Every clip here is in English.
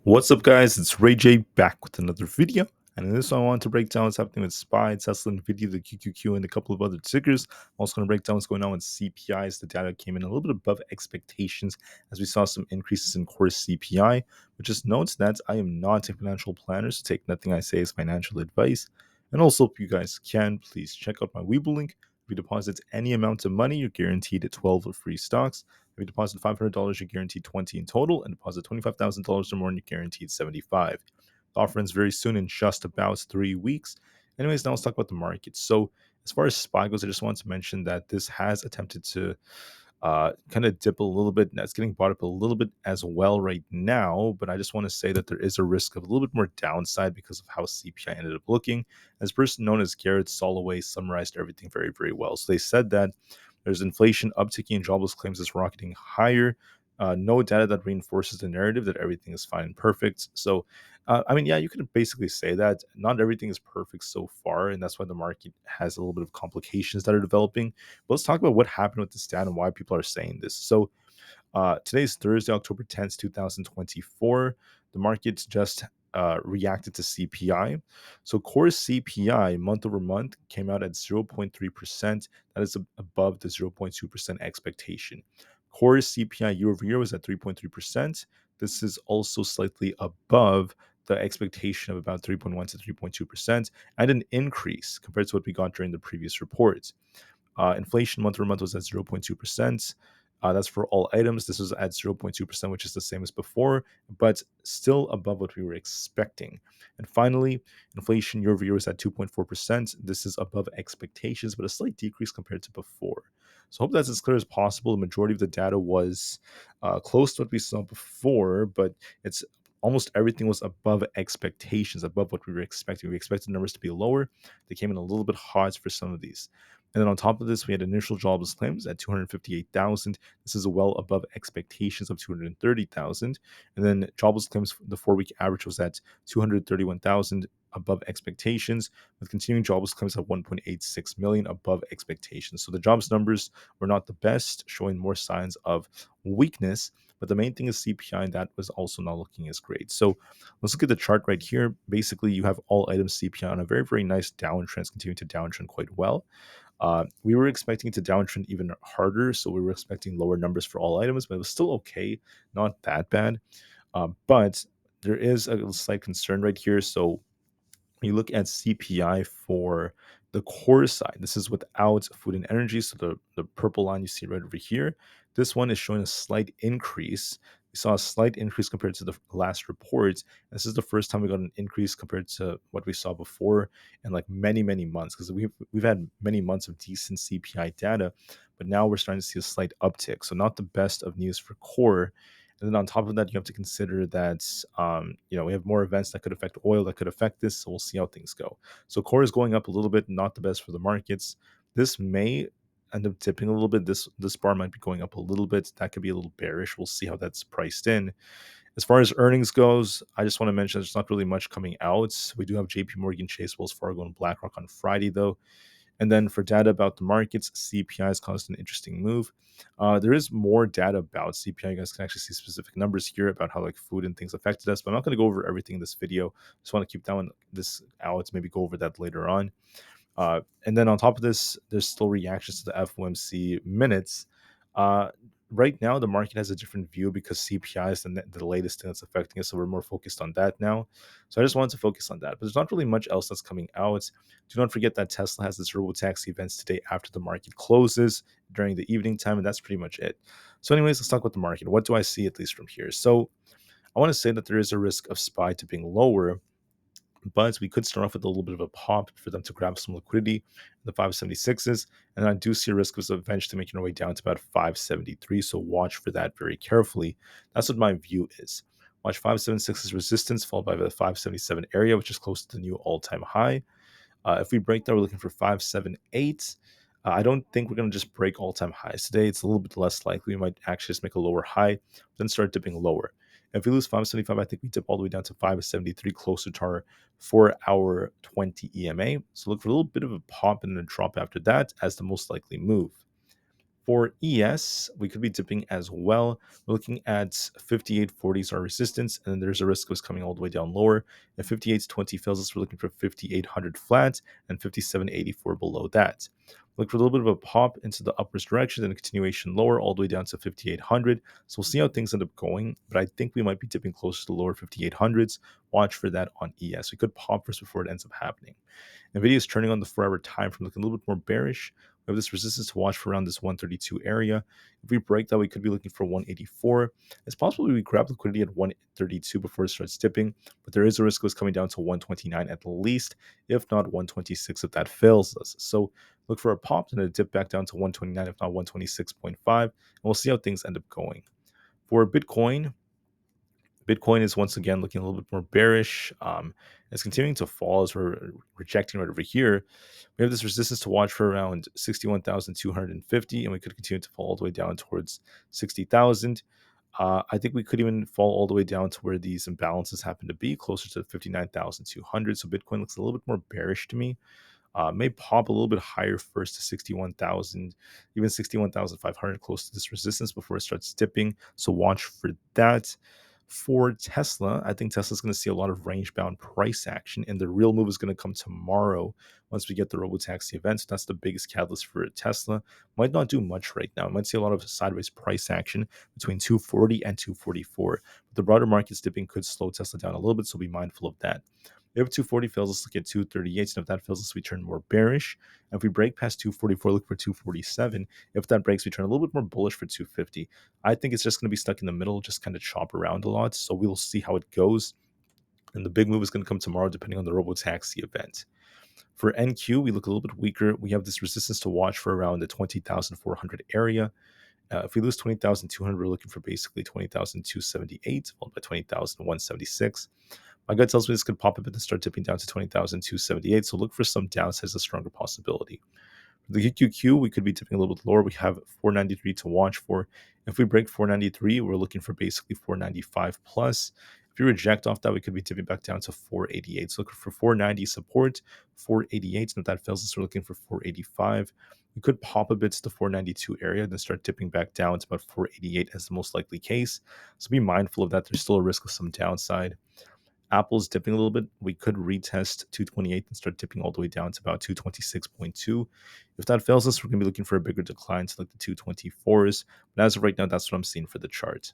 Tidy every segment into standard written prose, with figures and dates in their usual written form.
What's up, guys? It's Rey-Jay back with another video. And in this one, I want to break down what's happening with SPY, Tesla, NVIDIA, the QQQ, and a couple of other tickers. I'm also going to break down what's going on with CPIs. The data came in a little bit above expectations as we saw some increases in core CPI. But just note that I am not a financial planner, so take nothing I say as financial advice. And also, if you guys can, please check out my Webull link. If you deposit any amount of money, you're guaranteed 12 free stocks. If you deposit $500, you're guaranteed 20 in total, and deposit $25,000 or more, and you're guaranteed 75. The offer ends very soon in just about 3 weeks. Anyways, now let's talk about the market. So, as far as SPY goes, I just want to mention that this has attempted to kind of dip a little bit. That's getting bought up a little bit as well right now, but I just want to say that there is a risk of a little bit more downside because of how CPI ended up looking. As a person known as Garrett Soloway summarized everything very, very well. So they said that there's inflation upticking and jobless claims is rocketing higher. No data that reinforces the narrative that everything is fine and perfect. So, yeah, you could basically say that not everything is perfect so far, and that's why the market has a little bit of complications that are developing. But let's talk about what happened with this data and why people are saying this. So, today's Thursday, October 10th, 2024. The markets just reacted to CPI. So core CPI month over month came out at 0.3%. That is above the 0.2% expectation. Core CPI year over year was at 3.3%. This is also slightly above the expectation of about 3.1 to 3.2% and an increase compared to what we got during the previous reports. Inflation month over month was at 0.2%. That's for all items. This was at 0.2%, which is the same as before, but still above what we were expecting. And finally, inflation year over year was at 2.4%. This is above expectations, but a slight decrease compared to before. So I hope that's as clear as possible. The majority of the data was close to what we saw before, but it's almost everything was above expectations, above what we were expecting. We expected numbers to be lower. They came in a little bit hot for some of these. And then on top of this, we had initial jobless claims at 258,000. This is well above expectations of 230,000. And then jobless claims, the 4-week average was at 231,000, above expectations, with continuing jobless claims at 1.86 million, above expectations. So the jobs numbers were not the best, showing more signs of weakness. But the main thing is CPI, and that was also not looking as great. So let's look at the chart right here. Basically, you have all items CPI on a very, very nice downtrend, it's continuing to downtrend quite well. We were expecting it to downtrend even harder, so we were expecting lower numbers for all items, but it was still okay, not that bad. But there is a slight concern right here. So you look at CPI for the core side. This is without food and energy. So the purple line you see right over here, this one is showing a slight increase. We saw a slight increase compared to the last report. This is the first time we got an increase compared to what we saw before in like many, many months, because we've had many months of decent CPI data, but now we're starting to see a slight uptick. So not the best of news for core. And then on top of that, you have to consider that we have more events that could affect oil, that could affect this. So we'll see how things go. So core is going up a little bit, not the best for the markets. This may end up dipping a little bit. This bar might be going up a little bit. That could be a little bearish. We'll see how that's priced in. As far as earnings goes, I just want to mention there's not really much coming out. We do have JP Morgan Chase, Wells Fargo, and BlackRock on Friday, though. And then for data about the markets, CPI has caused an interesting move. There is more data about CPI. You guys can actually see specific numbers here about how like food and things affected us, but I'm not going to go over everything in this video. Just want to keep this out, maybe go over that later on. And then on top of this, there's still reactions to the FOMC minutes. Right now, the market has a different view because CPI is the latest thing that's affecting us, so we're more focused on that now. So I just wanted to focus on that. But there's not really much else that's coming out. Do not forget that Tesla has this robotaxi events today after the market closes during the evening time, and that's pretty much it. So anyways, let's talk about the market. What do I see at least from here? So I want to say that there is a risk of SPY tipping lower, but we could start off with a little bit of a pop for them to grab some liquidity in the 576s. And I do see a risk of eventually making our way down to about 573. So watch for that very carefully. That's what my view is. Watch 576's resistance followed by the 577 area, which is close to the new all-time high. If we break that, we're looking for 578. I don't think we're going to just break all-time highs today. It's a little bit less likely. We might actually just make a lower high, then start dipping lower. If we lose 575, I think we dip all the way down to 573, closer to our 4-hour 20 EMA. So look for a little bit of a pop and then a drop after that as the most likely move. For ES, we could be dipping as well. We're looking at 58.40 is our resistance, and then there's a risk of us coming all the way down lower. If 58.20 fails us, we're looking for 5800 flat and 57.84 below that. Look for a little bit of a pop into the upwards direction and a continuation lower all the way down to 5800. So we'll see how things end up going, but I think we might be dipping closer to the lower 5800s. Watch for that on ES. We could pop first before it ends up happening. NVIDIA is turning on the 4-hour time frame, looking a little bit more bearish. We have this resistance to watch for around this 132 area. If we break that, we could be looking for 184. It's possible we grab liquidity at 132 before it starts dipping, but there is a risk of us coming down to 129 at least, if not 126 if that fails us. So look for a pop and a dip back down to 129, if not 126.5, and we'll see how things end up going. For Bitcoin is once again looking a little bit more bearish. It's continuing to fall as we're rejecting right over here. We have this resistance to watch for around 61,250, and we could continue to fall all the way down towards 60,000. I think we could even fall all the way down to where these imbalances happen to be, closer to 59,200. So Bitcoin looks a little bit more bearish to me. May pop a little bit higher first to 61,000, even 61,500, close to this resistance before it starts dipping. So watch for that. For Tesla, I think Tesla's going to see a lot of range bound price action, and the real move is going to come tomorrow once we get the robotaxi event. So that's the biggest catalyst for Tesla. Might not do much right now. Might see a lot of sideways price action between 240 and 244. But the broader market's dipping could slow Tesla down a little bit, so be mindful of that. If 240 fails us, look at 238. And if that fails us, we turn more bearish. And if we break past 244, look for 247. If that breaks, we turn a little bit more bullish for 250. I think it's just going to be stuck in the middle, just kind of chop around a lot. So we'll see how it goes. And the big move is going to come tomorrow, depending on the robotaxi event. For NQ, we look a little bit weaker. We have this resistance to watch for around the 20,400 area. If we lose 20,200, we're looking for basically 20,278, followed by 20,176. My gut tells me this could pop up and start dipping down to 20,278. So look for some downsides, as a stronger possibility. For the QQQ, we could be dipping a little bit lower. We have 493 to watch for. If we break 493, we're looking for basically 495 plus. If you reject off that, we could be dipping back down to 488. So looking for 490 support, 488. And if that fails us, we're looking for 485. We could pop a bit to the 492 area, then start dipping back down to about 488 as the most likely case. So be mindful of that. There's still a risk of some downside. Apple's dipping a little bit. We could retest 228 and start dipping all the way down to about 226.2. If that fails us, we're going to be looking for a bigger decline to like the 224s. But as of right now, that's what I'm seeing for the chart.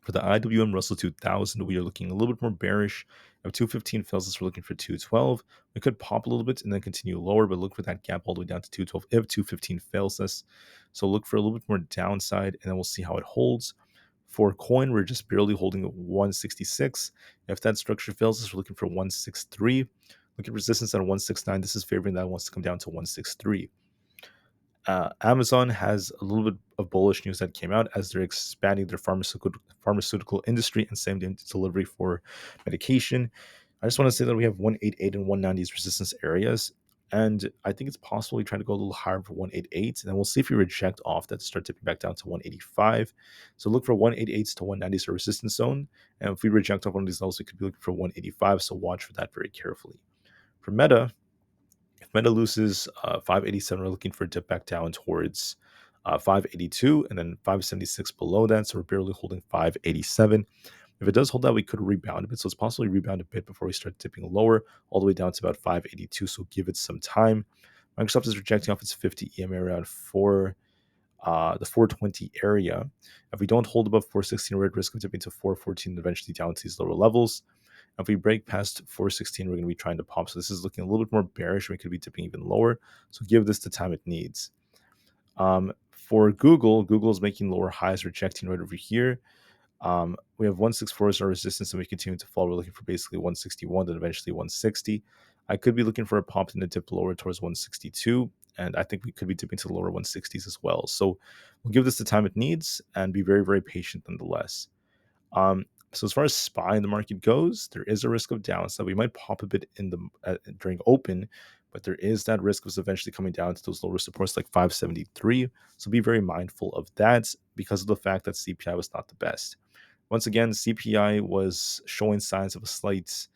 For the IWM Russell 2000, we are looking a little bit more bearish. If 215 fails us, we're looking for 212. We could pop a little bit and then continue lower, but look for that gap all the way down to 212 if 215 fails us. So look for a little bit more downside, and then we'll see how it holds. For coin, we're just barely holding 166. If that structure fails us, we're looking for 163. Look at resistance at 169. This is favoring that wants to come down to 163. Amazon has a little bit of bullish news that came out as they're expanding their pharmaceutical industry and same-day delivery for medication. I just want to say that we have 188 and 190 as resistance areas, and I think it's possible we try to go a little higher for 188, and then we'll see if we reject off that to start dipping back down to 185. So look for 188 to 190 as a resistance zone, and if we reject off one of these levels, we could be looking for 185, so watch for that very carefully. For Meta, if Meta loses 587, we're looking for a dip back down towards 582 and then 576 below that. So we're barely holding 587. If it does hold that, we could rebound a bit. So it's possibly rebound a bit before we start dipping lower, all the way down to about 582. So give it some time. Microsoft is rejecting off its 50 EMA around the 420 area. If we don't hold above 416, we're at risk of dipping to 414 and eventually down to these lower levels. If we break past 416, we're going to be trying to pop. So this is looking a little bit more bearish. We could be dipping even lower. So give this the time it needs. For Google is making lower highs, rejecting right over here. We have 164 as our resistance, and we continue to fall. We're looking for basically 161, then eventually 160. I could be looking for a pop and a dip lower towards 162, and I think we could be dipping to the lower 160s as well. So we'll give this the time it needs and be very, very patient nonetheless. So as far as SPY in the market goes, there is a risk of downside. We might pop a bit in the during open, but there is that risk of us eventually coming down to those lower supports like 573. So be very mindful of that because of the fact that CPI was not the best. Once again, CPI was showing signs of a slight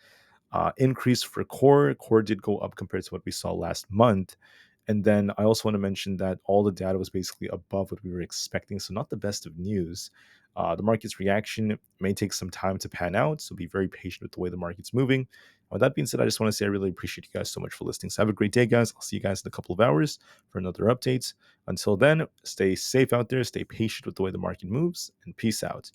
increase for core. Core did go up compared to what we saw last month. And then I also want to mention that all the data was basically above what we were expecting, so not the best of news. The market's reaction may take some time to pan out, so be very patient with the way the market's moving. With that being said, I just want to say I really appreciate you guys so much for listening. So have a great day, guys. I'll see you guys in a couple of hours for another update. Until then, stay safe out there, stay patient with the way the market moves, and peace out.